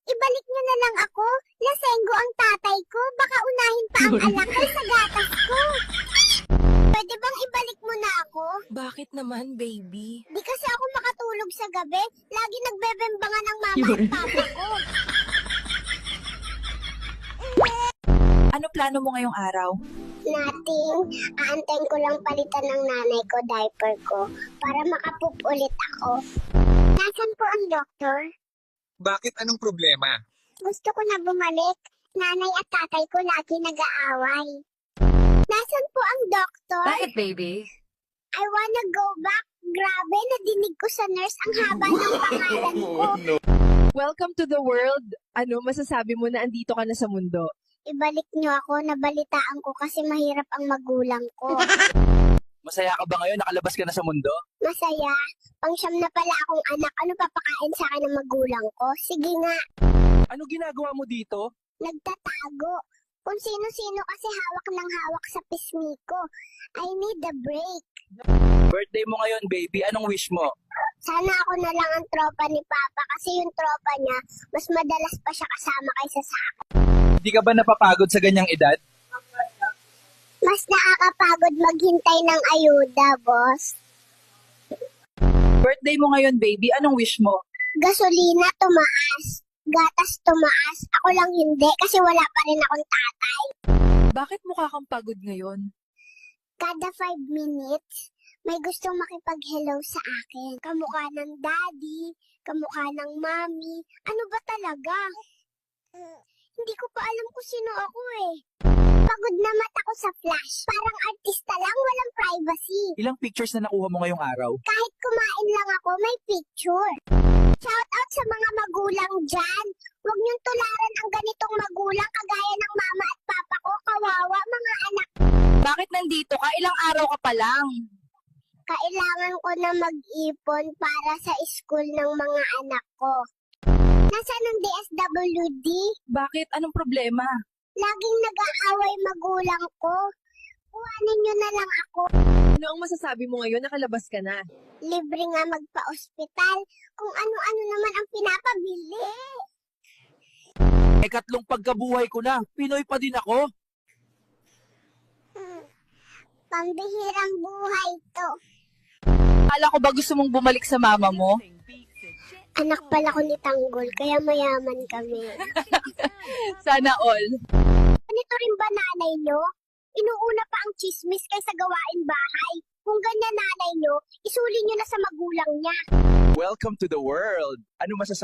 Ibalik niyo na lang ako. Lasenggo ang tatay ko. Baka unahin pa ang anak ko sa gatas ko. Pwede bang ibalik mo na ako? Bakit naman, baby? Di kasi ako makatulog sa gabi. Lagi nagbebembangan ng mama at papa ko. Ano plano mo ngayong araw? Nothing. Aantayin ko lang palitan ng nanay ko diaper ko para makapoop ulit ako. Nasaan po ang doktor? Bakit anong problema? Gusto ko na bumalik. Nanay at tatay ko lagi nag-aaway. Nasaan po ang doktor? Bakit, baby? I wanna go back. Grabe, nadinig ko sa nurse ang haba ng pangalan ko. Welcome to the world. Ano masasabi mo na andito ka na sa mundo? Ibalik niyo ako, nabalitaan ko kasi mahirap ang magulang ko. Masaya ka ba ngayon? Nakalabas ka na sa mundo? Masaya. Pangsyam na pala akong anak. Ano papakain sa akin ng magulang ko? Sige nga, Ano ginagawa mo dito? nagtatago. Kung sino-sino kasi hawak ng hawak sa pisngi ko. I need a break. Birthday mo ngayon, baby. Anong wish mo? Sana ako na lang ang tropa ni Papa kasi yung tropa niya, mas madalas pa siya kasama kaysa sa akin. Hindi ka ba napapagod sa ganyang edad? Mas nakakapagod maghintay ng ayuda, boss. Birthday mo ngayon, baby. Anong wish mo? Gasolina tumaas. Gatas tumaas. Ako lang hindi kasi wala pa rin akong tatay. Bakit mukha kang pagod ngayon? Kada 5 minutes, may gustong makipag-hello sa akin. Kamukha ng daddy, kamukha ng mommy. Ano ba talaga? Hindi ko pa alam kung sino ako eh. Pagod na mata ko sa flash. Parang artista lang, walang privacy. Ilang pictures na nakuha mo ngayong araw? Kahit kumain lang ako, may picture. Shout out sa mga magulang dyan. Huwag niyong tularan ang ganitong magulang kagaya ng mama at papa ko. Kawawa mga anak. Bakit nandito ka? Ilang araw ka pa lang. Kailangan ko na mag-ipon para sa school ng mga anak ko. Nasaan ang DSWD? Bakit? Anong problema? Laging nag-aaway magulang ko. Kuhanin niyo na lang ako. Ano ang masasabi mo ngayon? Nakalabas ka na. Libre nga magpa-ospital. Kung ano-ano naman ang pinapabili. Ikatlong pagkabuhay ko na. Pinoy pa din ako. Pambihirang buhay to. Akala ko ba gusto mong bumalik sa mama mo? Anak pala ko ni Tanggol, kaya mayaman kami. Sana all. Ganito rin ba nanay nyo? Inuuna pa ang chismis kaysa gawain bahay. Kung ganyan nanay nyo, isuli nyo na sa magulang niya. Welcome to the world. Ano masasabi